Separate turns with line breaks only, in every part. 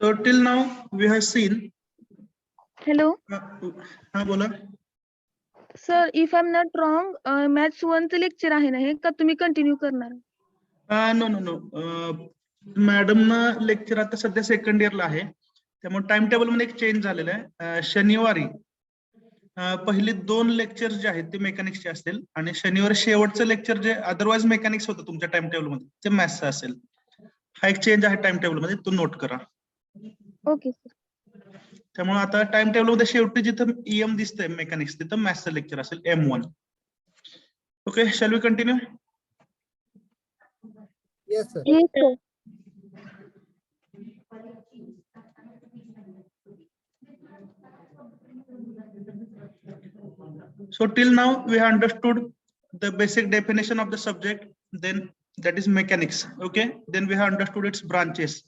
So till now we have seen.
Hello,
हाँ बोला.
sir. If I'm not wrong, maths 1 चं lecture आहे ना हे का तुम्ही कंटिन्यू करणार?
नो. मॅडम ना लेक्चर आता सध्या सेकंड इयरला आहे, त्यामुळे टाइम टेबल मध्ये एक चेंज झालेला आहे. शनिवारी पहिली 2 लेक्चर जे आहेत ते मेकॅनिक्सचे असतील आणि शनिवारी शेवटचं लेक्चर जे अदरवाइज मेकॅनिक्स होतं तुमच्या टाइम टेबल मध्ये ते मॅथ्सचं असेल. हा एक चेंज आहे टाइम टेबल मध्ये, तो नोट करा.
Okay sir.
त्यामुळे आता टाइम टेबल मध्ये शेवटी जिथं ईएम दिसतंय मेकॅनिक्स तिथं मॅथ्सचं लेक्चर असेल M1. Okay, shall we continue?
Yes, sir.
Yes, sir.
So till now we have understood the basic definition of the subject, then that is mechanics. Okay, then we have understood its branches,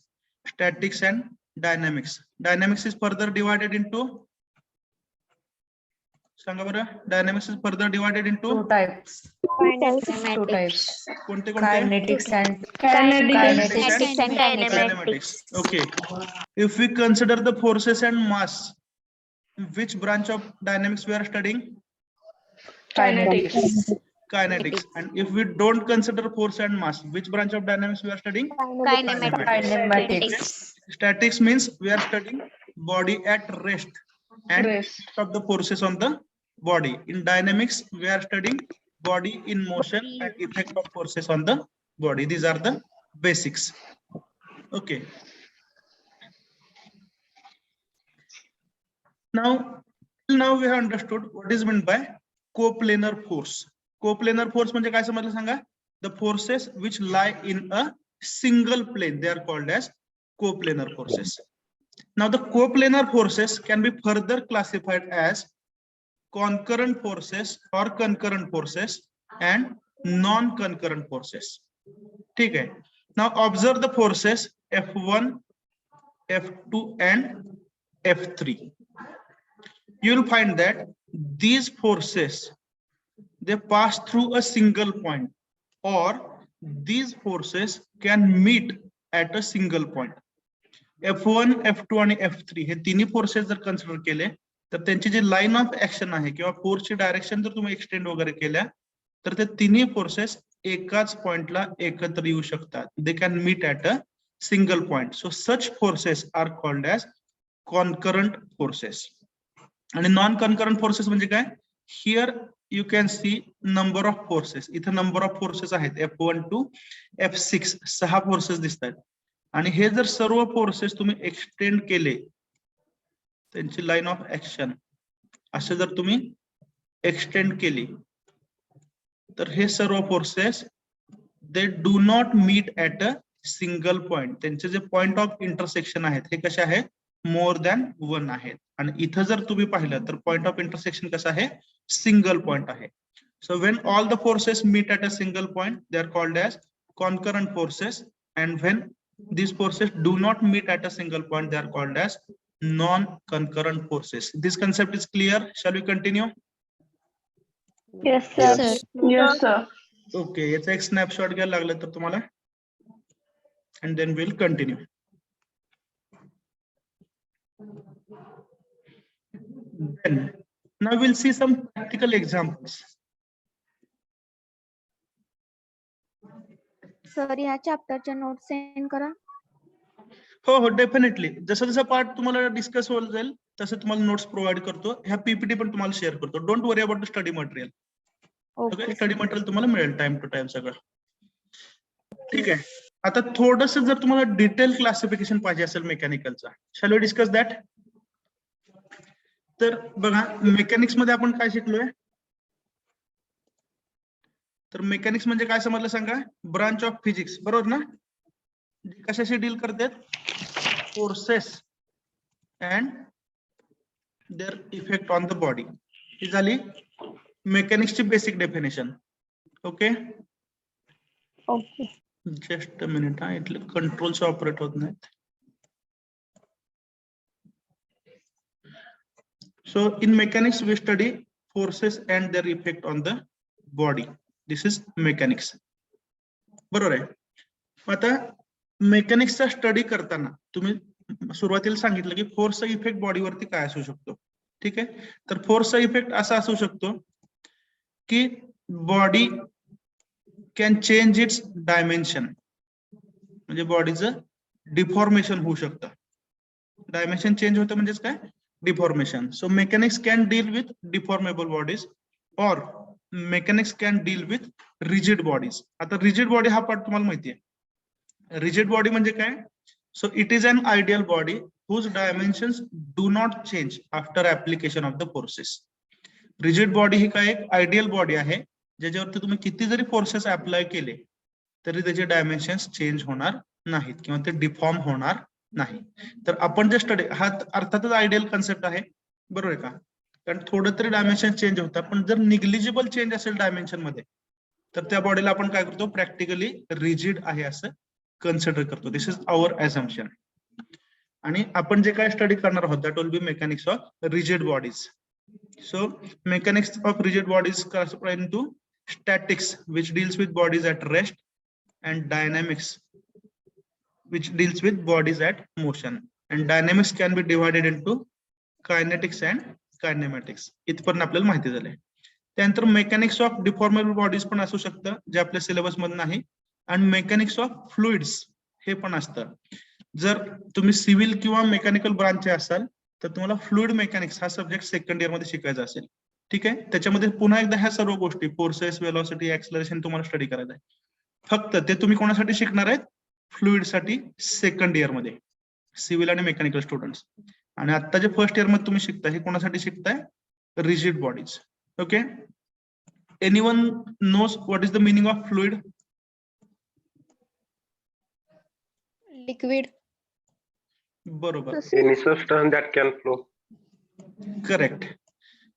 statics and dynamics. Dynamics is further divided into, dynamics is further divided into
Two types.
कोणते
Kinetics and
Kinetics
and
kinematics. Okay, if we consider the forces and mass, which branch of dynamics we are studying?
kinetics.
Kinetics. And if we don't consider force and mass, which branch of dynamics we are studying?
Kinematics.
Statics means we are studying body at rest and of the forces on the body. In dynamics we are studying body in motion and effect of forces on the body. These are the basics. Okay, now we have understood what is meant by coplanar force. Coplanar force म्हणजे काय समजलं सांगा? The forces which lie in a single plane, they are called as coplanar forces. Now the coplanar forces can be further classified as concurrent forces or concurrent forces and non-concurrent forces. ठीक है? Now observe the forces F1, F2 and F3. You will find that these forces, they pass through a single point, or these forces can meet at a single point. F1, F2 आणि F3 हे तिन्ही forces जर consider केले तर त्यांची जी line of action आहे किंवा फोर्सची डायरेक्शन जर तुम्ही एक्सटेंड वगैरे केल्या तर ते तिन्ही फोर्सेस एकाच पॉइंटला एकत्र येऊ शकतात. They can meet at a single point. So such forces are called as concurrent forces. आणि नॉन कॉन्करंट फोर्सेस म्हणजे काय? Here you can see number of forces. इथं नंबर ऑफ फोर्सेस आहेत F1 to F6, 6 फोर्सेस दिसतात. आणि हे जर सर्व फोर्सेस तुम्ही एक्सटेंड केले त्यांची लाईन ऑफ ऍक्शन असे जर तुम्ही एक्सटेंड केली तर हे सर्व forces they do not meet at a single point. त्यांचे जे पॉइंट ऑफ इंटरसेक्शन आहेत हे कसे आहेत? मोर दॅन 1 आहेत. आणि इथं जर तुम्ही पाहिलं तर पॉइंट ऑफ इंटरसेक्शन कसं आहे? सिंगल पॉइंट आहे. So when all the forces meet at a single point they are called as concurrent forces, and when these forces do not meet at a single point they are called as non-concurrent forces. This concept is clear. Shall we continue?
Yes, sir.
Yes, sir.
Okay, याचा एक snapshot घ्यायला लागलं तर तुम्हाला, and then we'll continue. Then now we'll see some practical examples.
Sir या चॅप्टरच्या note send करा.
हो definitely. जसं जसं पार्ट तुम्हाला डिस्कस होत जाईल तसं तुम्हाला नोट्स प्रोव्हाइड करतो. ह्या पीपीटी पण तुम्हाला शेअर करतो. Don't worry about the study material. Okay, study material तुम्हाला मिळेल टाइम टू टाइम सगळं. ठीक आहे. आता थोडस जर तुम्हाला डिटेल क्लासिफिकेशन पाहिजे असेल मेकॅनिकलचा, शॅल वी डिस्कस दॅट? तर बघा, मेकॅनिक्स मध्ये आपण काय शिकलोय? तर मेकॅनिक्स म्हणजे काय समजलं सांगा? ब्रांच ऑफ फिजिक्स, बरोबर ना? कशाशी डील करतात? Forces and their effect on the body. ही झाली मेकॅनिक्सची basic definition. Okay,
okay.
Just a minute हा, इथले कंट्रोल्स ऑपरेट होत नाहीत. So in mechanics we study forces and their effect on the body. This is mechanics, बरोबर आहे. आता मेकॅनिक्सचा स्टडी करताना तुम्ही सुरुवातीला सांगितलं की फोर्सचा इफेक्ट बॉडीवरती काय असू शकतो. ठीक आहे, तर फोर्सचा इफेक्ट असा असू शकतो की body can change it's dimension, म्हणजे बॉडीचं डिफॉर्मेशन होऊ शकतं. डायमेन्शन चेंज होतं म्हणजेच काय, deformation. So mechanics can deal with deformable bodies और mechanics can deal with rigid bodies. आता रिजिड बॉडी हा पार्ट तुम्हाला माहिती आहे. रिजिड बॉडी म्हणजे काय, so it is an ideal body whose dimensions do not change after application of the forces. Rigid body ही काय एक आयडियल बॉडी आहे ज्याच्यावरती तुम्ही किती जरी फोर्सेस अप्लाय केले तरी त्याचे डायमेन्शन्स चेंज होणार नाहीत किंवा ते डिफॉर्म होणार नाही. तर आपण जे स्टडी, हा अर्थातच आयडियल कन्सेप्ट आहे, बरोबर आहे का, कारण थोडं तरी डायमेन्शन चेंज होतात. पण जर निग्लिजिबल चेंज असेल डायमेन्शन मध्ये तर त्या बॉडीला आपण काय करतो, प्रॅक्टिकली रिजिड आहे असं कन्सिडर करतो. दिस इज आवर अझम्पशन. आणि आपण जे काय स्टडी करणार आहोत that will be mechanics of rigid bodies. So mechanics of rigid bodies correspond to statics which deals with bodies at rest and dynamics which deals with bodies at motion, and dynamics can be divided into kinetics and kinematics. इथपर्यंत आपल्याला माहिती झालंय. त्यानंतर mechanics of deformable bodies पण असू शकतं जे आपल्या सिलेबस मध्ये नाही, आणि मेकॅनिक्स ऑफ फ्लुइड्स हे पण असतं. जर तुम्ही सिव्हिल किंवा मेकॅनिकल ब्रांचचे असाल तर तुम्हाला फ्लुइड मेकॅनिक्स हा सब्जेक्ट सेकंड इयर मध्ये शिकायचा असेल. ठीक आहे, त्याच्यामध्ये पुन्हा एकदा ह्या सर्व गोष्टी फोर्सेस, वेलॉसिटी, एक्सलरेशन तुम्हाला स्टडी करायचं आहे. फक्त ते तुम्ही कोणासाठी शिकणार आहेत, फ्लुइड साठी सेकंड इयर मध्ये, सिव्हिल आणि मेकॅनिकल स्टुडंट्स. आणि आता जे फर्स्ट इयर मध्ये तुम्ही शिकताय हे कोणासाठी शिकताय, rigid bodies. Okay, anyone knows what is the meaning of fluid?
Liquid.
बरोबर,
Any substance that can flow.
correct.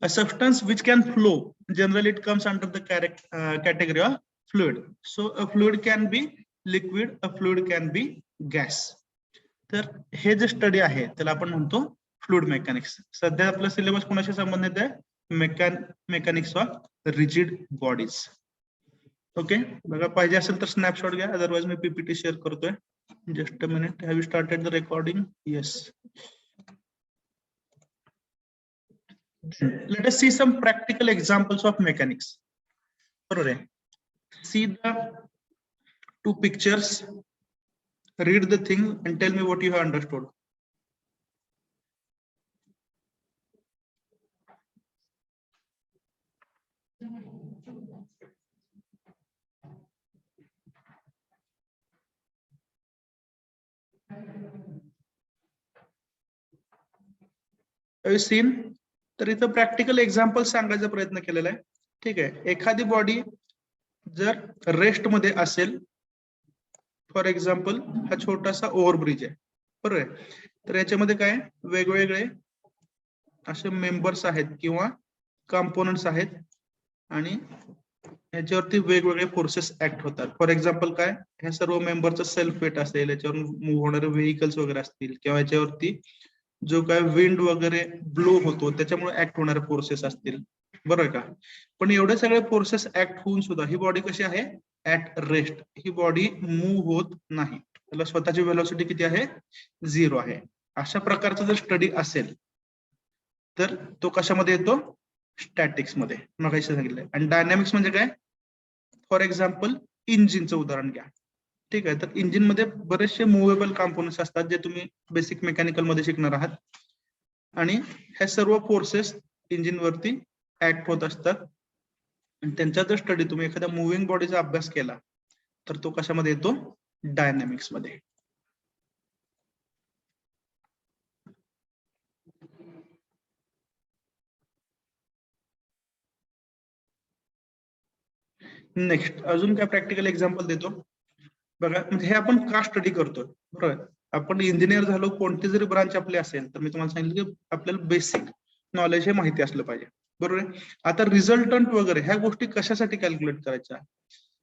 A substance which can flow, generally it comes under the category of fluid. So a fluid can be liquid, a fluid can be gas. तर हे जे study आहे त्याला आपण म्हणतो fluid mechanics. सध्या आपला syllabus कोणाशी संबंधित आहे, mechanics of rigid bodies. Okay, बघा पाहिजे असेल तर स्नॅपशॉट घ्या, अदरवाइज मी पीपीटी शेअर करतोय. Just a minute, have you started the recording? Yes. Let us see some practical examples of mechanics. See the two pictures, read the thing and tell me what you have understood. Have you seen? तर इथं practical example सांगायचा प्रयत्न केलेला आहे. ठीक आहे, एखादी body जर रेस्ट मध्ये असेल, फॉर एक्झाम्पल हा छोटासा ओव्हरब्रिज आहे, बरोबर आहे, तर याच्यामध्ये काय वेगवेगळे असे मेंबर्स आहेत किंवा कंपोनंट्स आहेत आणि याच्यावरती वेगवेगळे फोर्सेस ऍक्ट होतात. फॉर एक्झाम्पल काय, ह्या सर्व मेंबरचं सेल्फ वेट असेल, याच्यावर मूव्ह होणारे व्हेकल्स वगैरे असतील, किंवा याच्यावरती जो काय विंड वगैरे ब्लो होतो त्याच्यामुळे ऍक्ट होणारे फोर्सेस असतील, बरोबर का. पण एवढे सगळे फोर्सेस ऍक्ट होऊन सुद्धा ही बॉडी कशी आहे, at rest. He body move होत नाही, त्याला स्वतःची वेलॉसिटी किती आहे, 0 आहे. अशा प्रकारचा जर स्टडी असेल तर तो कशामध्ये येतो, स्टॅटिक्स मध्ये, मग सांगितलंय. आणि डायनॅमिक्स म्हणजे काय, फॉर एक्झाम्पल इंजिनचं उदाहरण घ्या. ठीक आहे, तर इंजिन मध्ये बरेचसे मुव्हेबल कॉम्पोनंट्स असतात जे तुम्ही बेसिक मेकॅनिकल मध्ये शिकणार आहात, आणि हे सर्व फोर्सेस इंजिन वरती ऍक्ट होत असतात. आणि त्यांचा जर स्टडी तुम्ही एखाद्या मुव्हिंग बॉडीचा अभ्यास केला तर तो कशामध्ये येतो, डायनॅमिक्स मध्ये. नेक्स्ट अजून काय प्रॅक्टिकल एक्झाम्पल देतो बघा. म्हणजे हे आपण का स्टडी करतोय, बरोबर. आपण इंजिनियर झालो, कोणती जरी ब्रांच आपली असेल तर मी तुम्हाला सांगितलं की आपल्याला बेसिक नॉलेज हे माहिती असलं पाहिजे, बरोबर आहे. आता रिझल्टंट वगैरे ह्या गोष्टी कशासाठी कॅल्क्युलेट करायच्या,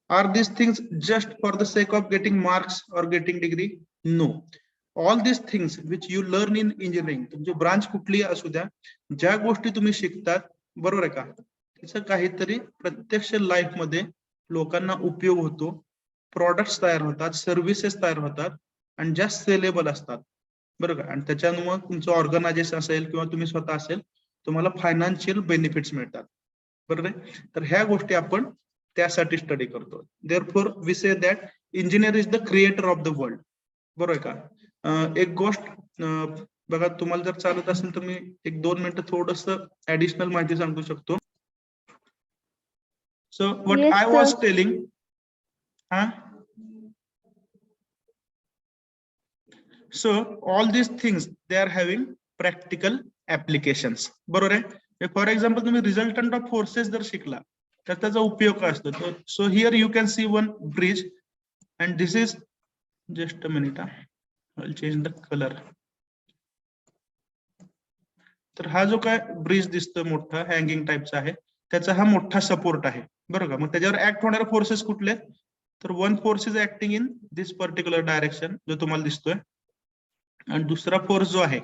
are this things just for the sake of getting marks और getting degree? No. All this things which you learn in engineering, तुमची ब्रांच कुठली असू द्या, ज्या गोष्टी तुम्ही शिकतात, बरोबर आहे का, त्याचं काहीतरी प्रत्यक्ष लाईफ मध्ये लोकांना उपयोग होतो. प्रॉडक्ट्स तयार होतात, सर्व्हिसेस तयार होतात, आणि ज्या सेलेबल असतात. बरोबर का? आणि त्याच्यामुळे मग तुमचं ऑर्गनायझेशन असेल किंवा तुम्ही स्वतः असेल, तुम्हाला फायनान्शियल बेनिफिट्स मिळतात. बरोबर आहे? तर ह्या गोष्टी आपण त्यासाठी स्टडी करतो. Therefore we say that engineer is the creator of the world. बरोबर आहे का? एक गोष्ट बघा, तुम्हाला जर चालत असेल तर मी 1-2 मिनिटं थोडस ऍडिशनल माहिती सांगू शकतो. So what
Yes,
I
sir.
Was telling, so all these things they are having practical applications. बरोबर आहे? फॉर एक्झाम्पल तुम्ही रिझल्टंट ऑफ फोर्सेस जर शिकला तर त्याचा उपयोग काय असतो? So here you can C one bridge and this is just a minute, I change the colour. तर हा जो काय ब्रिज दिसतो मोठा हँगिंग टाइपचा आहे, त्याचा हा मोठा सपोर्ट आहे. बरोबर का? मग त्याच्यावर ऍक्ट होणारे फोर्सेस कुठले? तर one force is acting in this particular direction जो तुम्हाला दिसतोय, आणि दुसरा फोर्स जो आहे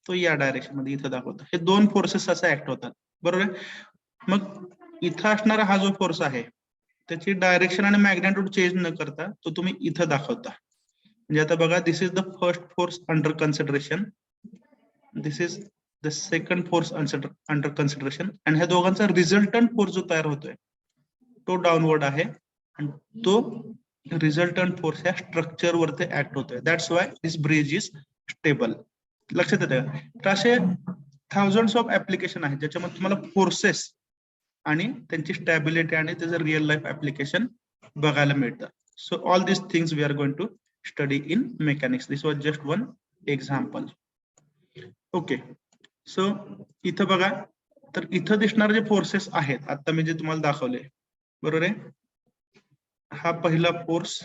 तो या डायरेक्शन मध्ये इथं दाखवतो. हे दोन फोर्सेस असं ऍक्ट होतात. बरोबर आहे? मग इथं असणारा हा जो फोर्स आहे त्याची डायरेक्शन आणि मॅग्नेट्यूड चेंज न करता तो तुम्ही इथं दाखवता. म्हणजे आता बघा, this is the first force under consideration, this is the second force under consideration, आणि ह्या दोघांचा रिझल्टंट फोर्स जो तयार होतोय तो डाऊनवर्ड आहे, आणि तो रिझल्टंट फोर्स या स्ट्रक्चर वरती ऍक्ट होतोय. That's why this bridge is stable. लक्षात येतं का? तर असे थाउजंड्स ऑफ ऍप्लिकेशन आहेत ज्याच्यामध्ये तुम्हाला फोर्सेस आणि त्यांची स्टॅबिलिटी आणि त्याचं रिअल लाईफ ऍप्लिकेशन बघायला मिळतं. So all this things we are going to study in mechanics. This was just one example. Okay, so इथं बघा, तर इथं दिसणारे जे फोर्सेस आहेत आता मी जे तुम्हाला दाखवले, बरोबर आहे? हा पहिला फोर्स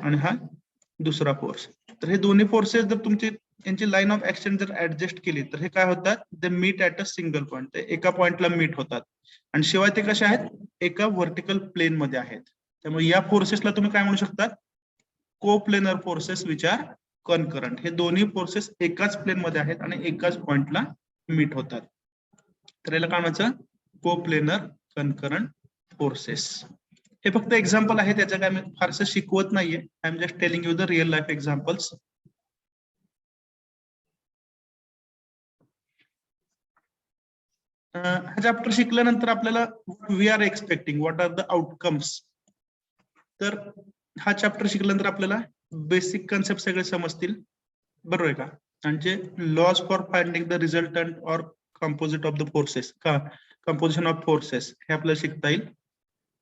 आणि हा दुसरा फोर्स. तर हे दोन्ही फोर्सेस जर तुमची यांची लाईन ऑफ ऍक्शन जर ऍडजस्ट केली तर हे काय होतात? ते meet at a single point. ते एका पॉइंटला मीट होतात, आणि शिवाय ते कसे आहेत? एका व्हर्टिकल प्लेन मध्ये आहेत. त्यामुळे या फोर्सेसला तुम्ही काय म्हणू शकता? Coplanar forces which are concurrent. हे दोन्ही फोर्सेस एकाच प्लेन मध्ये आहेत आणि एकाच पॉइंटला मीट होतात. तर याला काय म्हणायचं? Coplanar concurrent forces. हे फक्त एक्झाम्पल आहे, त्याचं काय मी फारसं शिकवत नाहीये. I am just telling you the real life examples. हा चॅप्टर शिकल्यानंतर आपल्याला we are expecting, what are the outcomes. तर हा चॅप्टर शिकल्यानंतर आपल्याला बेसिक कन्सेप्ट सगळे समजतील. बरोबर आहे का? आणि जे laws for finding the resultant or composite of the forces, का कंपोजिशन ऑफ फोर्सेस, हे आपल्याला शिकता येईल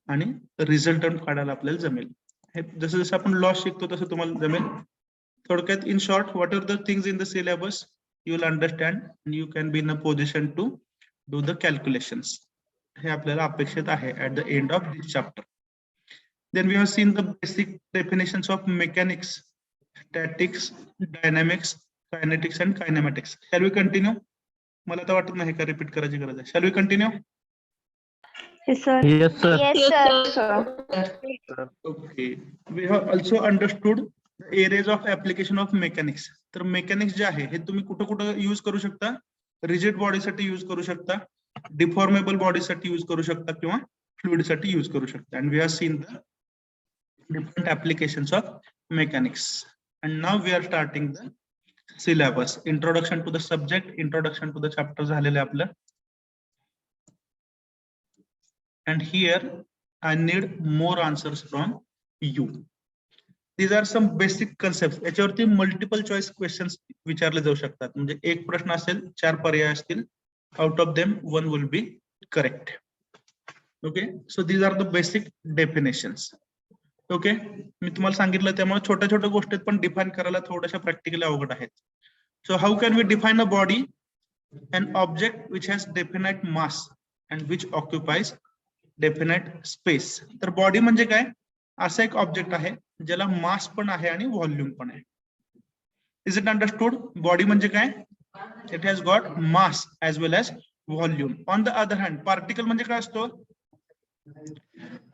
आणि रिझल्टंट काढायला आपल्याला जमेल. हे जसं जसं आपण लॉस शिकतो तसं तुम्हाला जमेल. थोडक्यात, in short, what are the things in the syllabus you will understand and you can be in a position to do the calculations. हे आपल्याला अपेक्षित आहे at the end of this chapter. Then we have seen the basic definitions of mechanics, statics, dynamics, kinetics and kinematics. Shall we continue? मला तर वाटत नाही का repeat करायची गरज आहे. Shall we continue?
Yes, sir.
Yes, sir.
Yes, sir.
Okay. We have also understood the areas of application of mechanics. तर mechanics जे आहे हे तुम्ही कुठं कुठं यूज करू शकता? रिजिड बॉडीसाठी यूज करू शकता, डिफॉर्मेबल बॉडीसाठी यूज करू शकता, किंवा फ्लुइड साठी यूज करू शकता. And we have seen the different applications of mechanics. And now we are starting the syllabus. Introduction to the subject, introduction to the chapter झालेले आपलं. And here I need more answers from you. These are some basic concepts. याच्यावरती multiple choice questions विचारले जाऊ शकतात. म्हणजे एक प्रश्न असेल, 4 पर्याय असतील, out of them 1 will be correct. Okay, so these are the basic definitions. Okay, मी तुम्हाला सांगितलं त्यामुळे छोट्या छोट्या गोष्टी पण डिफाइन करायला थोड्याशा प्रॅक्टिकली अवघड आहेत. So how can we define a body? an object which has definite mass and which occupies definite space. तर बॉडी म्हणजे काय? असा एक ऑब्जेक्ट आहे ज्याला मास पण आहे आणि व्हॉल्यूम पण आहे. Is it understood? बॉडी म्हणजे काय? It has got mass as well as volume. On the other hand, particle म्हणजे काय असतो?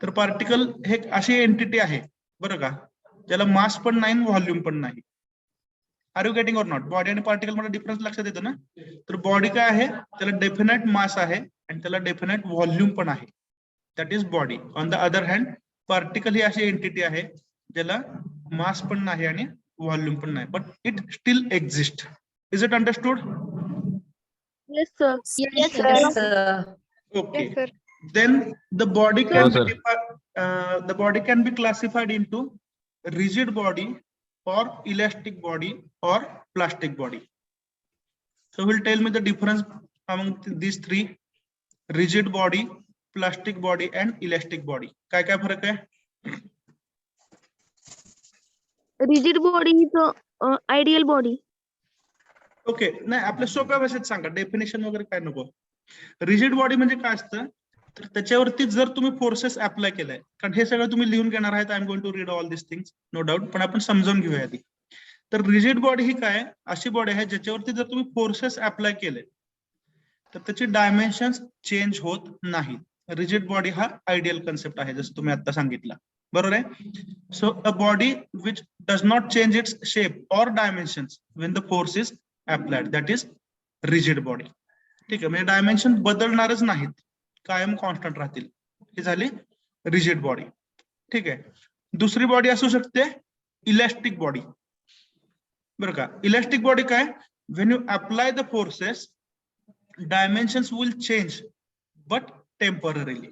तर पार्टिकल हे अशी एंटिटी आहे, बरं का, ज्याला मास पण नाही व्हॉल्यूम पण नाही. Are you getting or not? Body आणि पार्टिकल मध्ये डिफरन्स लक्षात येतो ना? तर बॉडी काय आहे? त्याला डेफिनेट मास आहे आणि त्याला डेफिनेट व्हॉल्यूम पण आहे. That is body. On the other hand, particle ही अशी एंटिटी आहे ज्याला मास पण नाही आणि व्हॉल्यूम पण नाही, but it still exist. Is it understood?
Yes sir.
Yes, sir.
Okay.
Yes, sir.
Then the body
Sir.
can
No,
be
sir.
the body can be classified into rigid body or elastic body or plastic body. So will tell me the difference among these three: rigid body, plastic body and elastic body. काय काय फरक आहे?
Rigid body is ideal body.
Okay, नाही आपल्या सोप्या भाषेत सांगा, definition वगैरे काय नको. रिजिड बॉडी म्हणजे काय असतं, तर त्याच्यावरती जर तुम्ही फोर्सेस अप्लाय केलाय, कारण हे सगळं तुम्ही लिहून घेणार आहेत, I am going to read all this things no doubt, पण आपण समजून घेऊया आधी. तर रिजिड बॉडी ही काय अशी बॉडी आहे ज्याच्यावरती जर तुम्ही फोर्सेस अप्लाय केले तर त्याची डायमेन्शन्स चेंज होत नाहीत. रिजिड बॉडी हा आयडियल कन्सेप्ट आहे, जसं तुम्ही आता सांगितलं, बरोबर आहे. So a body which does not change its shape और dimensions when the force is applied, that is rigid body. ठीक आहे, म्हणजे डायमेन्शन बदलणारच नाहीत, कायम कॉन्स्टंट राहतील, ही झाली रिजिड बॉडी. ठीक आहे. दुसरी बॉडी असू शकते इलॅस्टिक बॉडी. बरं का, इलॅस्टिक बॉडी काय, when you apply the forces dimensions will change but temporarily,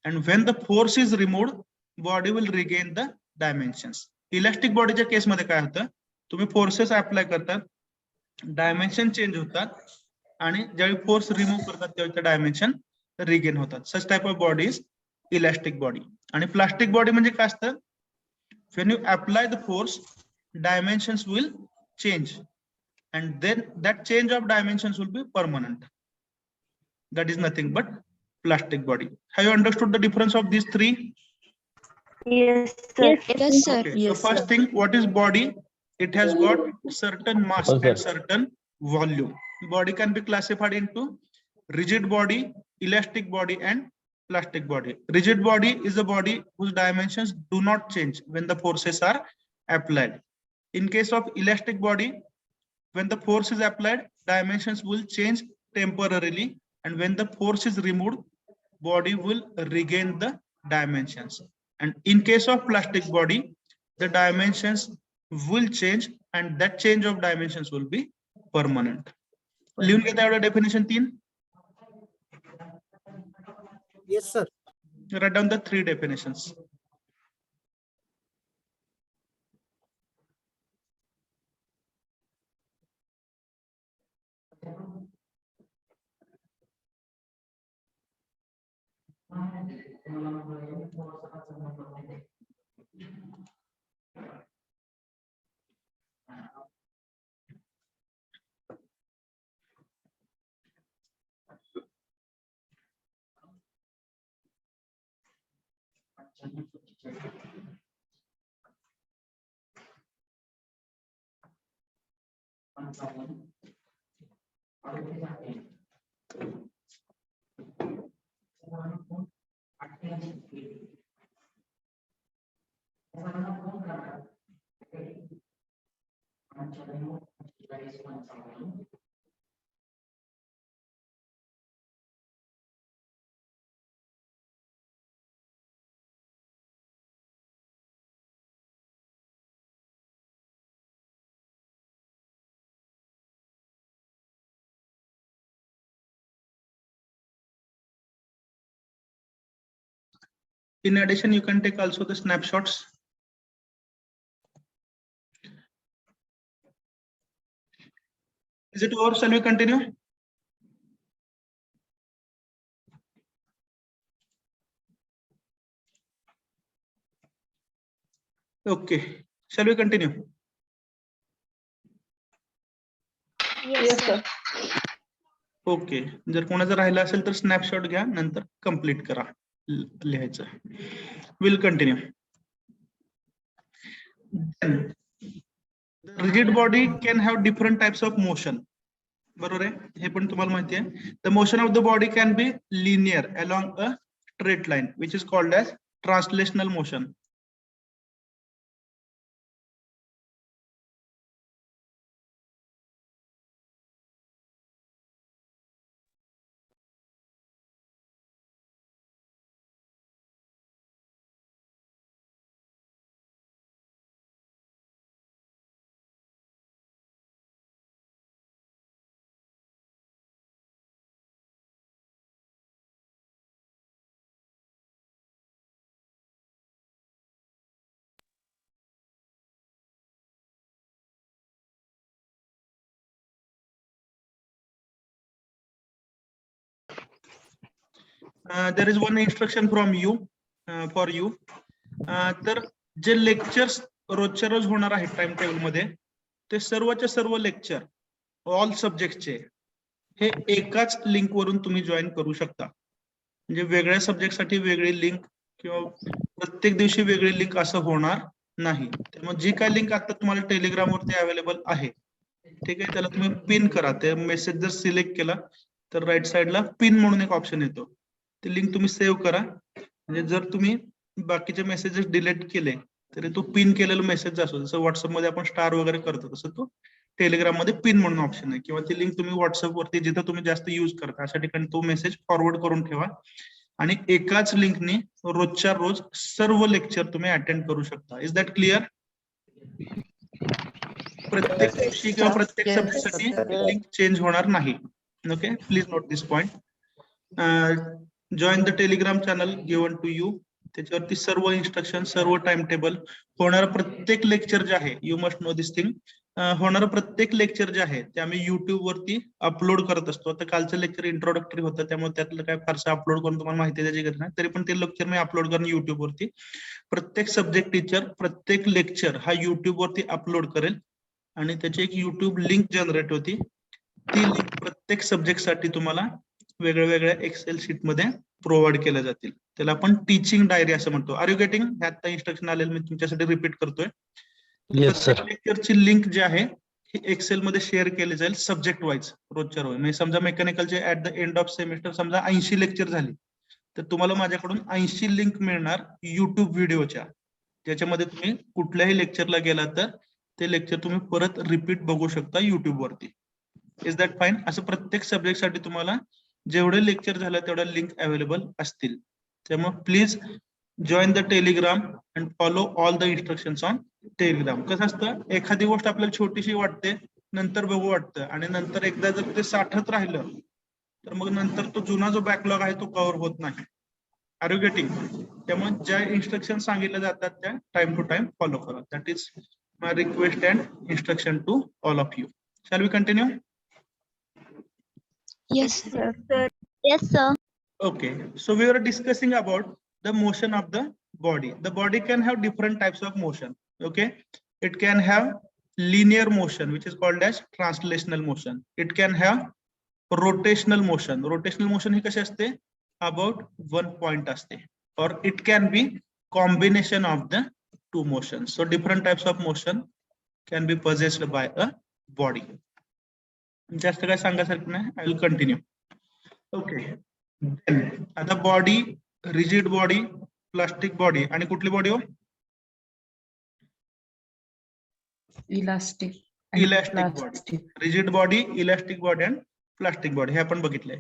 and when the force is removed body will regain the dimensions. Elastic बॉडीच्या केस मध्ये काय होतं, तुम्ही फोर्सेस अप्लाय करतात, डायमेन्शन चेंज होतात, आणि ज्यावेळी फोर्स रिमूव्ह करतात त्यावेळी ते डायमेन्शन रिगेन होतात. Such type of body is elastic body. आणि प्लास्टिक बॉडी म्हणजे काय असतं, when you apply the force dimensions will change, and then that change of dimensions will be permanent. That is nothing but plastic body. Have you understood the difference of these three?
Yes, sir.
Yes, sir.
Okay, so
Yes,
first
sir.
thing, what is body? It has got certain mass
Yes, sir.
and certain volume. Body can be classified into rigid body, elastic body and plastic body. Rigid body is a body whose dimensions do not change when the forces are applied. In case of elastic body, when the force is applied, dimensions will change temporarily, and when the force is removed, body will regain the dimensions. And in case of plastic body, the dimensions will change, and that change of dimensions will be permanent. लिहून घेता एवढं definition 3.
Yes, sir.
Write down the 3 definitions. In addition, you can take also the snapshots. Is it over? Shall we continue? Okay, shall we continue?
Yes, sir.
Okay, जर कोणाचं राहिलं असेल तर snapshot घ्या, नंतर कंप्लीट करा लिहायचं. Will continue. Rigid body can have different types of motion. बरोबर आहे, हे पण तुम्हाला माहिती आहे. The motion of the body can be linear along a straight line which is called as translational motion. there is one instruction from you for you. तर जे lectures रोजच्या रोज होणार आहेत टाइम टेबल मध्ये ते सर्वच्या सर्व लेक्चर ऑल सब्जेक्टचे हे एकाच लिंक वरून तुम्ही जॉईन करू शकता. म्हणजे वेगळ्या सब्जेक्टसाठी वेगळी लिंक किंवा प्रत्येक दिवशी वेगळी लिंक असं होणार नाही. त्यामुळे जी काय लिंक आता तुम्हाला टेलिग्राम वरती अवेलेबल आहे ठीक आहे त्याला तुम्ही पिन करा. ते मेसेज जर सिलेक्ट केला तर राईट साइडला पिन म्हणून एक ऑप्शन येतो. ते लिंक तुम्ही सेव्ह करा. म्हणजे जर तुम्ही बाकीचे मेसेजेस डिलीट केले तरी तो पिन केलेला मेसेज असतो. जसं व्हॉट्सअप मध्ये आपण स्टार वगैरे करतो तसं तो टेलिग्राम मध्ये पिन म्हणून ऑप्शन आहे. किंवा ती लिंक तुम्ही व्हॉट्सअप वरती जिथं तुम्ही जास्त युज करता अशा ठिकाणी तो मेसेज फॉरवर्ड करून ठेवा. आणि एकाच लिंकने रोजच्या रोज सर्व लेक्चर तुम्ही अटेंड करू शकता. Is that clear? प्रत्येक दिवशी किंवा प्रत्येक सब्जेक्टसाठी लिंक चेंज होणार नाही. Okay, please note this point. Join the Telegram channel given to you. त्याच्यावरती सर्व इन्स्ट्रक्शन सर्व टाइम टेबल होणार प्रत्येक लेक्चर जे आहे you must know this thing. होणार प्रत्येक लेक्चर जे आहे ते आम्ही युट्यूब वरती अपलोड करत असतो. आता कालचं लेक्चर इंट्रोडक्टरी होतं त्यामुळे त्यातलं काय फारसं अपलोड करून तुम्हाला माहिती द्यायची गरज नाही. तरी पण ते लेक्चर मी अपलोड करेन युट्यूब वरती. प्रत्येक सब्जेक्ट टीचर प्रत्येक लेक्चर हा युट्यूब वरती अपलोड करेल आणि त्याची एक युट्यूब लिंक जनरेट होती. ती लिंक प्रत्येक सब्जेक्ट साठी तुम्हाला वेगळ्या वेगळ्या एक्सेल शीट मध्ये प्रोव्हाइड केल्या जातील. त्याला आपण टीचिंग डायरी असं म्हणतो. Are you getting? ह्यात इन्स्ट्रक्शन आलेलं मी तुमच्यासाठी रिपीट करतोय. प्रत्येक लेक्चरची लिंक जी आहे ही एक्सेल मध्ये शेअर केली जाईल सब्जेक्ट वाईज रोजच्या रोज. म्हणजे समजा मेकॅनिकलचे at the end of semester समजा 80 लेक्चर झाली तर तुम्हाला माझ्याकडून 80 लिंक मिळणार युट्यूब व्हिडिओच्या, ज्याच्यामध्ये तुम्ही कुठल्याही लेक्चरला गेला तर ते लेक्चर तुम्ही परत रिपीट बघू शकता युट्यूब वरती. Is that fine? असं प्रत्येक सब्जेक्ट साठी तुम्हाला जेवढे लेक्चर झालं तेवढ्या लिंक अवेलेबल असतील. त्यामुळे please join the Telegram and follow all the instructions on Telegram. कसं असतं एखादी गोष्ट आपल्याला छोटीशी वाटते नंतर बघू वाटतं आणि नंतर एकदा जर ते साठत राहिलं तर मग नंतर तो जुना जो बॅकलॉग आहे तो कव्हर होत नाही. Are you getting? त्यामुळे ज्या इन्स्ट्रक्शन सांगितल्या जातात त्या टाइम टू टाइम फॉलो करा. That is my request and instruction to all of you. Shall we continue?
Yes, sir. Yes, sir.
Okay, so we were discussing about the motion of the body. The body can have different types of motion. Okay, it can have linear motion which is called as translational motion. It can have rotational motion. Rotational motion ही कशी असते? About one point असते. Or it can be combination of the two motions. So different types of motion can be possessed by a body. जास्त काय सांगायसारखं नाही. I will continue. Okay, आता body, rigid body, plastic body आणि कुठली body हो?
Elastic
body. Rigid body, elastic body and plastic body हे आपण बघितलंय.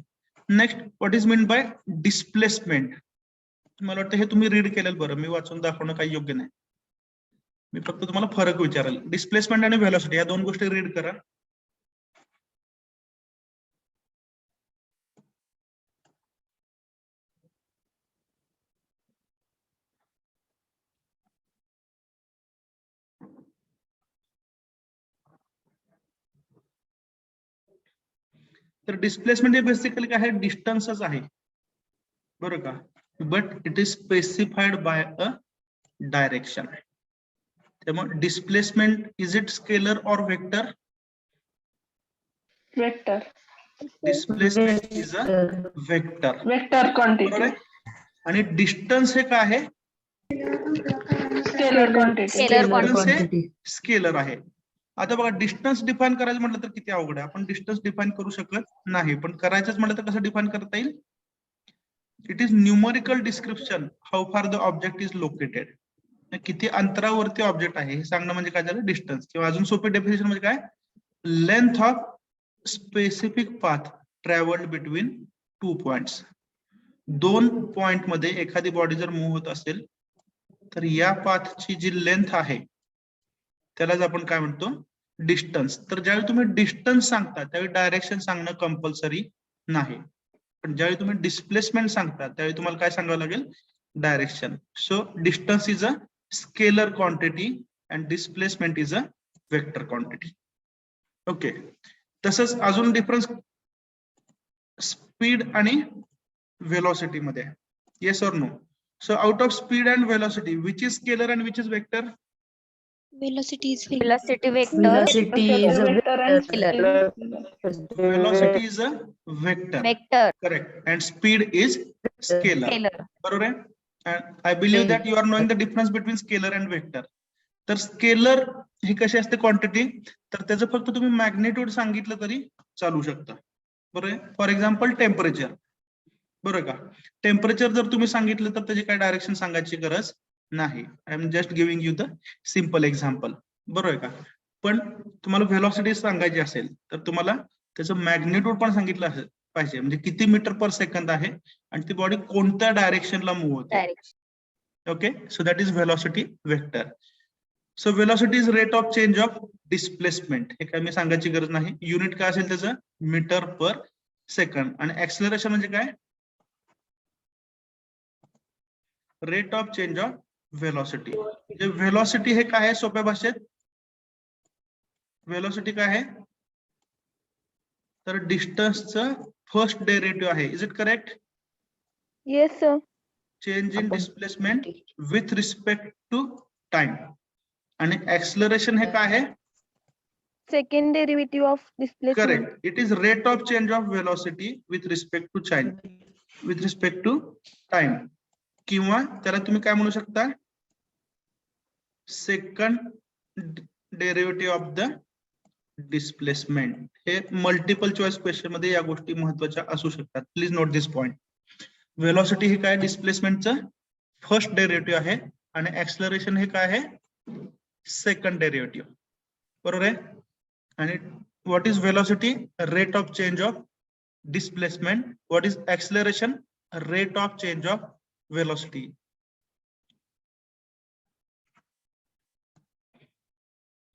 Next, what is mean by displacement? मला वाटतं हे तुम्ही रीड केलेलं बरं. मी वाचून दाखवणं काही योग्य नाही. मी फक्त तुम्हाला फरक विचारेल. डिस्प्लेसमेंट आणि व्हेलॉसिटी या दोन गोष्टी रीड करा. तर डिस्प्लेसमेंट हे बेसिकली काय आहे? डिस्टन्सच आहे बरोबर का. But it is specified by a direction. त्यामुळे displacement is it scalar or vector?
Vector.
Displacement is a vector.
Vector quantity.
आणि डिस्टन्स हे काय आहे?
Scalar quantity.
स्केलर आहे. आता बघा डिस्टन्स डिफाईन करायचं म्हटलं तर किती अवघड आहे. आपण डिस्टन्स डिफाईन करू शकत नाही. पण करायचंच म्हटलं तर कसं डिफाईन करता येईल? It is numerical description how far the object is located. किती अंतरावरती ऑब्जेक्ट आहे हे सांगणं म्हणजे काय झालं? डिस्टन्स. किंवा अजून सोपे डेफिनेशन म्हणजे काय? Length of specific path travelled between two points. दोन पॉइंट मध्ये एखादी बॉडी जर मूव्ह होत असेल तर या पाथची जी लेंथ आहे त्यालाच आपण काय म्हणतो? डिस्टन्स. तर ज्यावेळी तुम्ही डिस्टन्स सांगता त्यावेळी डायरेक्शन सांगणं कंपल्सरी नाही. पण ज्यावेळी तुम्ही डिस्प्लेसमेंट सांगता त्यावेळी तुम्हाला काय सांगावं लागेल? Direction. So distance is a scalar quantity and displacement is a vector quantity. Okay, तसंच अजून डिफरन्स स्पीड आणि व्हेलॉसिटी मध्ये. Yes or no? So out of speed and velocity which is scalar and which is vector?
Velocity is
Velocity vector.
Velocity is a
Scalar.
Velocity is a vector.
Vector.
Correct. And speed is scalar.
Scalar.
बरोबर आहे? And I believe that you are knowing the difference between scalar and vector. तर scalar ही कशी असते quantity, तर त्याचं फक्त तुम्ही magnitude सांगितलं तरी चालू शकतं. बरोबर आहे? For example temperature. बरोबर का? टेम्परेचर जर तुम्ही सांगितलं तर त्याची काय डायरेक्शन सांगायची गरज नाही. I am just giving you the simple example. बरोबर आहे का? पण तुम्हाला व्हेलॉसिटी सांगायची असेल तर तुम्हाला त्याचं मॅग्निट्यूड पण सांगितलं असेल पाहिजे, म्हणजे किती मीटर पर सेकंद आहे आणि ती बॉडी कोणत्या डायरेक्शनला मूव्ह होते. Okay, so that is velocity vector. So velocity is rate of change of displacement. हे काय मी सांगायची गरज नाही. युनिट काय असेल त्याचं? Metre per second. आणि ऍक्सेलरेशन म्हणजे काय? Rate of change of velocity. म्हणजे व्हेलॉसिटी हे काय आहे सोप्या भाषेत? व्हेलॉसिटी काय आहे? तर डिस्टन्सचं फर्स्ट डेरिव्हेटिव्ह आहे. Is it correct?
Yes sir.
Change in displacement with respect to time. आणि ऍक्सेलरेशन हे काय आहे?
Second derivative of displacement.
Correct. It is rate of change of velocity with respect to time, with respect to time. किंवा त्याला तुम्ही काय म्हणू शकता? Second derivative of the displacement. हे मल्टिपल चॉईस क्वेश्चन मध्ये या गोष्टी महत्वाच्या असू शकतात. Please note this point. Velocity हे काय? डिस्प्लेसमेंटचं फर्स्ट डेरिव्हेटिव्ह आहे आणि ऍक्सेलरेशन हे काय आहे? Second derivative. बरोबर आहे? आणि what is velocity? Rate of change of displacement. What is acceleration? Rate of change of velocity.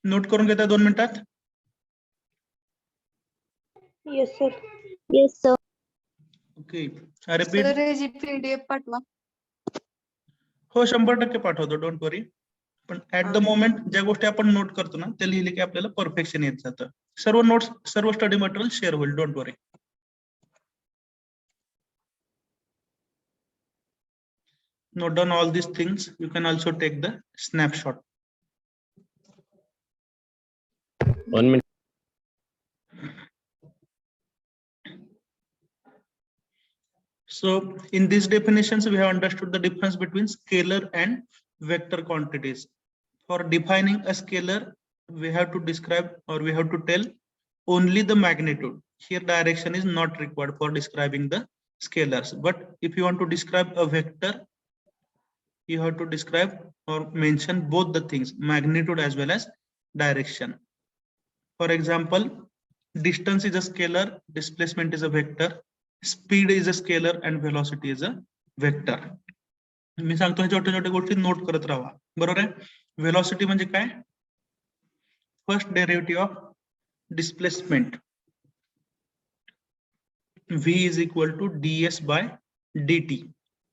Note करून घेता 2 मिनिटात?
Yes, sir. Yes, sir.
Okay. Repeat.
PDF पाठवा.
हो 100% पाठवतो, डोंट वरी. पण ऍट द मोमेंट ज्या गोष्टी आपण नोट करतो ना ते लिहिले की आपल्याला परफेक्शन येत जातं. सर्व नोट्स, सर्व स्टडी मटेरियल शेअर होईल, don't worry. Note down all these things. You can also take the snapshot.
1 minute.
So in these definitions, we have understood the difference between scalar and vector quantities. For defining a scalar, we have to describe or we have to tell only the magnitude. Here direction is not required for describing the scalars. But if you want to describe a vector, you have to describe or mention both the things, magnitude as well as direction. For example, distance is a scalar, displacement is a vector, speed is a scalar and velocity is a vector. मी सांगतो हे छोट्या छोट्या गोष्टी note करत राहा. बरोबर आहे? Velocity म्हणजे काय? First derivative of displacement. v is equal to ds by dt.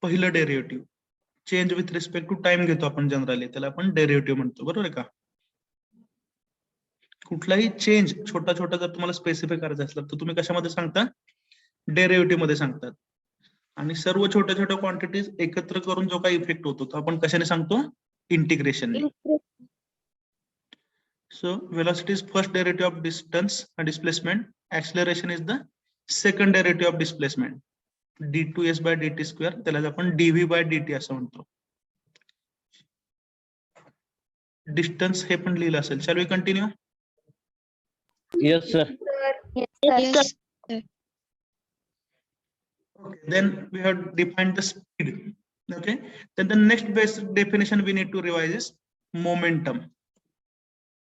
पहिलं derivative. Change with respect to time घेतो आपण जनरली, त्याला आपण डेरिव्हेटिव्ह म्हणतो. बरोबर आहे का? कुठलाही चेंज छोटा छोटा जर तुम्हाला स्पेसिफाय करायचा असला तर तुम्ही कशामध्ये सांगता? डेरिव्हेटिव्ह मध्ये सांगतात. आणि सर्व छोट्या छोट्या क्वांटिटीज एकत्र करून जो काही इफेक्ट होतो तो आपण कशाने सांगतो? Integration. So velocity is first derivative of distance आणि displacement. Acceleration is the second derivative of displacement. d2s by dt square, त्याला आपण dv by dt असं म्हणतो. डिस्टन्स हे पण लिहिलं असेल. Shall we continue?
Yes, sir.
Yes, sir.
Okay, then we have defined the speed. Okay, then the next basic definition we need to revise is momentum.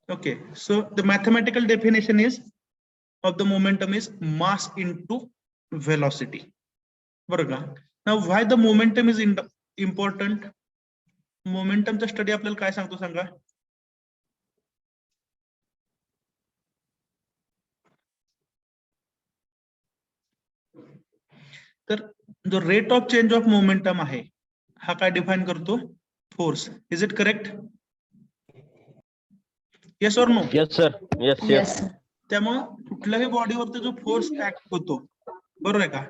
Okay, so the mathematical definition is of the momentum is mass into velocity. बरोबर. Now why the momentum is important? Momentum चा study आपल्याला काय सांगतो सांगा? तर जो rate of change of momentum आहे हा काय डिफाइन करतो? Force. Is it correct? Yes और no?
Yes, sir. Yes, yes.
Yes.
त्यामुळे कुठल्याही बॉडीवरती जो फोर्स ऍक्ट होतो, बरोबर आहे का,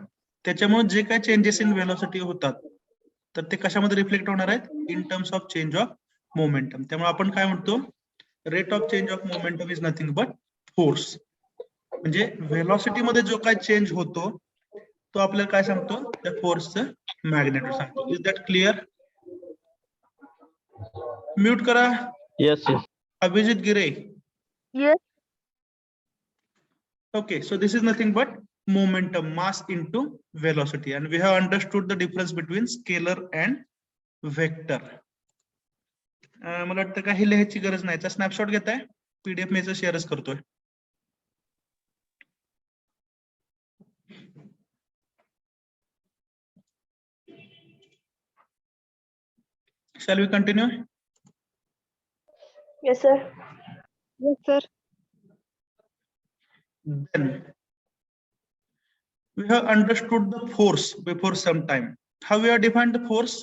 त्याच्यामुळे जे काय चेंजेस इन व्हेलॉसिटी होतात तर ते कशामध्ये रिफ्लेक्ट होणार आहेत in terms of change of momentum. त्यामुळे आपण काय म्हणतो rate of change of momentum is nothing but force. म्हणजे व्हेलॉसिटी मध्ये जो काय चेंज होतो तो आपल्याला काय सांगतो त्या फोर्सचं मॅग्नेट्यूड सांगतो. Is that clear? म्यूट करा
Yes, yes.
अभिजित गिरे.
Yes.
Okay, so this is nothing but momentum, mass into velocity, and we have understood the difference between scalar and vector. मला वाटतं काही लिहायची गरज नाही. स्नॅपशॉट घेताय पीडीएफ मी शेअरच करतोय. Shall we continue?
Yes, sir. Yes, sir.
Then we have understood the force before some time. How we have defined the force?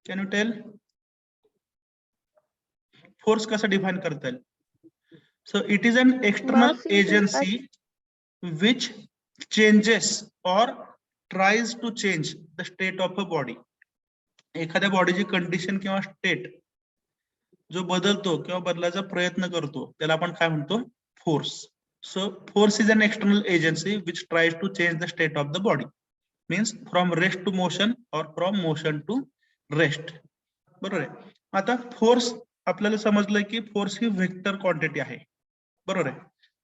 Can you tell? Force कसा define करता येईल? So it is an external
Mass into
agency which changes or tries to change the state of a body. एखाद्या बॉडीची condition किंवा state जो बदलतो किंवा बदलायचा प्रयत्न करतो त्याला आपण काय म्हणतो force. So force is an external agency which tries to change the state of the body. Means from rest to motion or from motion to rest. बरोबर आहे. आता फोर्स आपल्याला समजलंय की फोर्स ही व्हेक्टर क्वांटिटी आहे. बरोबर आहे.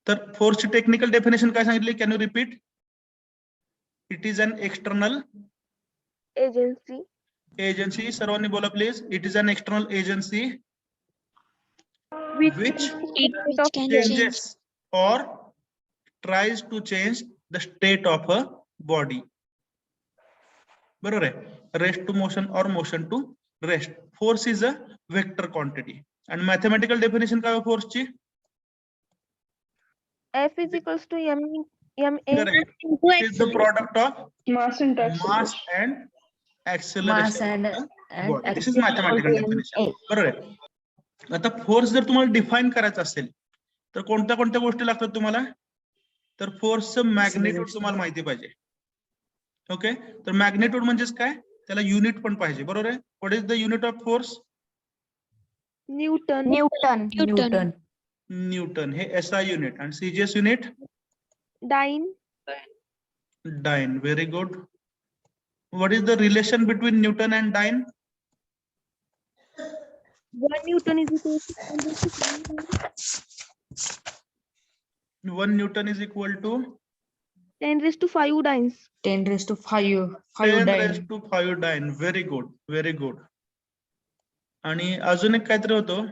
तर फोर्सची टेक्निकल डेफिनेशन काय सांगितली? Can you repeat? It is an external
Agency
सर्वांनी बोला please. It is an external agency
which
which
Which can
changes or tries to change the state of a body. बरोबर आहे. Rest to motion or motion to rest. Force is a vector quantity. आणि mathematical definition काय force ची?
F is equals to ma.
Correct. It is the product of
Mass into
mass and acceleration.
Mass and
This is mathematical definition. बरोबर आहे. आता force जर तुम्हाला define करायचा असेल तर कोणत्या कोणत्या गोष्टी लागतात तुम्हाला? तर फोर्सचं मॅग्नेट्यूड तुम्हाला माहिती पाहिजे. ओके. तर मॅग्नेट्यूड म्हणजेच काय? त्याला युनिट पण पाहिजे. बरोबर आहे. What is the unit of force?
Newton.
Newton. हे एसआय युनिट. आणि CGS unit?
Dyne.
Dyne. Very good. What is the relation between Newton and dyne?
1 Newton is equal to
1 Newton is equal to
10 raised to 5 dynes.
10 raised to 5
10
dyne.
raised to 5 dyne. Very good. Very good. आणि अजून एक काहीतरी होतं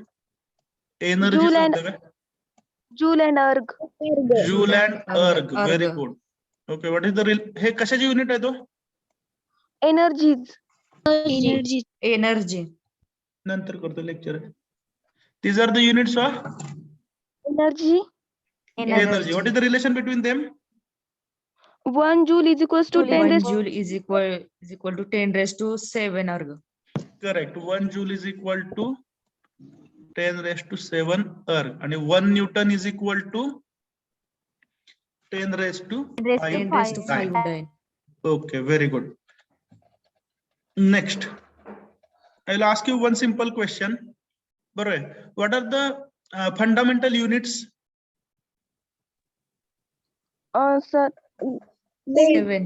energy.
Joule and erg.
Joule and अर्ग.
Erg.
Very good. Okay. What is the हे कशाची unit आहे तो?
Energies.
Energy.
नंतर करतो lecture. These are the units of
Energy.
energy. What is the relation between them?
1 joule is equals to 10
1
raised
joule is equal to 10 raised to 7 erg.
Correct. 1 joule is equal to 10 raised to 7 erg. And 1 Newton is equal to 10 raised to
10
5
raised to 5
dyne.
dyne.
Okay, very good. Next, I will ask you one simple question. What are the fundamental units?
Sir.
7.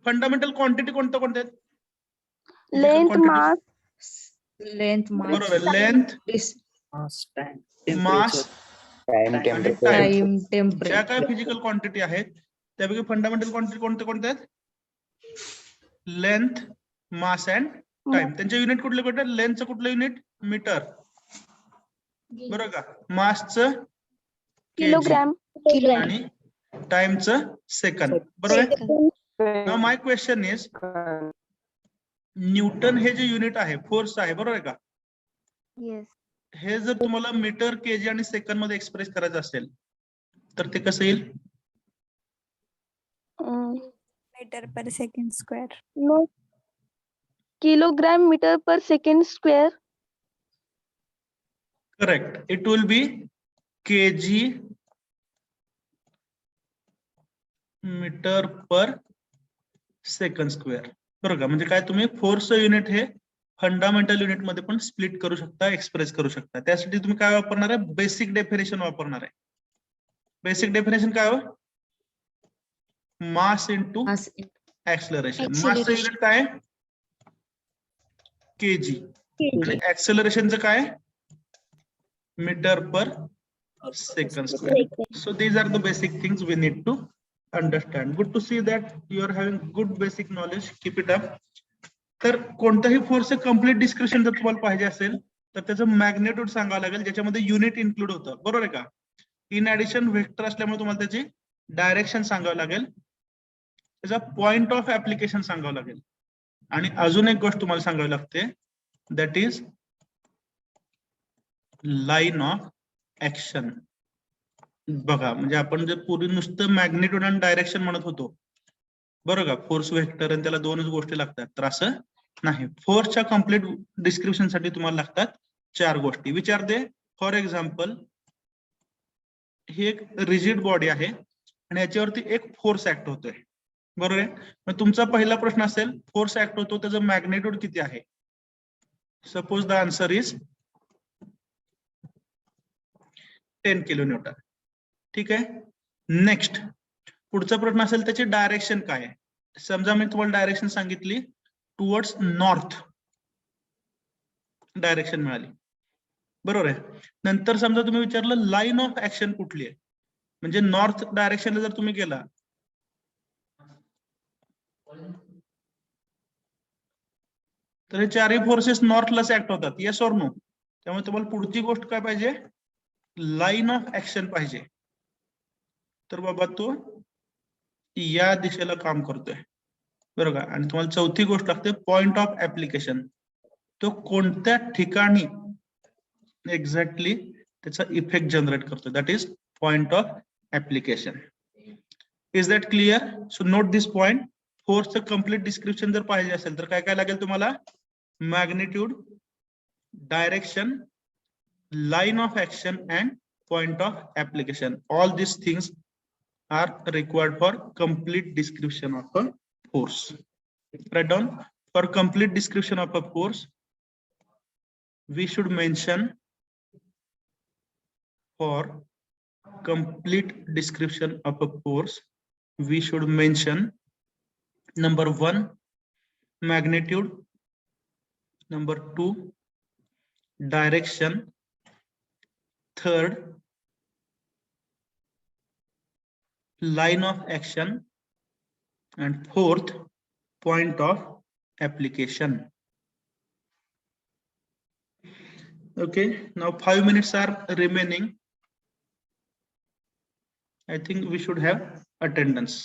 Fundamental quantity कोणत्या कोणत्या आहेत?
Length,
Quantity.
mass.
Length, mass,
बरोबर. Length, मास
Time,
आणि
temperature.
Time.
time, temperature.
ज्या काय physical quantity आहेत त्यापैकी fundamental quantity कोणत्या कोणत्या आहेत? Length, mass and time. त्यांचे युनिट कुठले कुठले? लेंथचं कुठलं युनिट? मीटर. बरोबर का? मासचं
Kilogram.
आणि टाइमचं सेकंद. बरोबर. Now my question is Newton हे जे युनिट आहे फोर्स आहे. बरोबर आहे का?
Yes.
हे जर तुम्हाला मीटर, केजी आणि सेकंद मध्ये एक्सप्रेस करायचं असेल तर ते कसं येईल?
meter per second square.
No. Kilogram meter per second square.
Correct. It will be kg meter per second square. बरोबर का? म्हणजे काय, तुम्ही फोर्सचं युनिट हे फंडामेंटल युनिट मध्ये पण स्प्लिट करू शकता, एक्सप्रेस करू शकता. त्यासाठी तुम्ही काय वापरणार आहे? बेसिक डेफिनेशन वापरणार आहे. बेसिक डेफिनेशन काय हो? Mass into
Mass
acceleration. मासचं युनिट काय आहे? केजी. आणि ऍक्सेलरेशनचं काय? Metre per second square. So these are the basic things we need to understand. Good to see that you are having good basic knowledge. Keep it up. तर कोणताही फोर्सचं complete description जर तुम्हाला पाहिजे असेल तर त्याचं मॅग्नेट्यूड सांगावं लागेल, ज्याच्यामध्ये युनिट इन्क्लूड होतं. बरोबर आहे का? इन ऍडिशन व्हेक्टर असल्यामुळे तुम्हाला त्याची डायरेक्शन सांगावं लागेल, त्याचा पॉइंट ऑफ ऍप्लिकेशन सांगावं लागेल. आणि अजून एक गोष्ट तुम्हाला सांगावी लागते, that is line of action. बघा, म्हणजे आपण जे पूर्वी नुसतं मॅग्नेट्यूड आणि डायरेक्शन म्हणत होतो, बरोबर का? फोर्स व्हेक्टर आणि त्याला दोनच गोष्टी लागतात, तर असं नाही. फोर्सच्या कम्प्लीट डिस्क्रिप्शन साठी तुम्हाला लागतात 4 गोष्टी. विचारते, फॉर एक्झाम्पल ही एक रिजिड बॉडी आहे आणि याच्यावरती एक फोर्स ऍक्ट होतोय, बरोबर आहे? मग तुमचा पहिला प्रश्न असेल, फोर्स ऍक्ट होतो त्याचं मॅग्नेट्यूड किती आहे? Suppose the answer is 10 kilonewton. ठीक आहे. नेक्स्ट पुढचा प्रश्न असेल, त्याची डायरेक्शन काय आहे? समजा मी तुम्हाला डायरेक्शन सांगितली टुवर्ड्स नॉर्थ, डायरेक्शन मिळाली, बरोबर आहे. नंतर समजा तुम्ही विचारलं लाईन ऑफ ऍक्शन कुठली आहे, म्हणजे नॉर्थ डायरेक्शनला जर तुम्ही गेला तर हे चारही फोर्सेस नॉर्थलाच ऍक्ट होतात. Yes or no? त्यामुळे तुम्हाला पुढची गोष्ट काय पाहिजे? लाईन ऑफ ऍक्शन पाहिजे. तर बाबा तो या दिशेला काम करतोय, बरोबर का? आणि तुम्हाला चौथी गोष्ट लागते पॉइंट ऑफ ऍप्लिकेशन. तो कोणत्या ठिकाणी एक्झॅक्टली त्याचा इफेक्ट जनरेट करतो, that is point of application. Is that clear? So note this point. फोर्सचं कम्प्लीट डिस्क्रिप्शन जर पाहिजे असेल तर काय काय लागेल तुम्हाला? Magnitude, direction, line of action and point of application. All these things are required for complete description of a force. Write down, for complete description of a force we should mention, for complete description of a force we should mention number 1 magnitude, number 2 direction, third line of action, and fourth point of application. Okay, now 5 minutes are remaining. I think we should have attendance.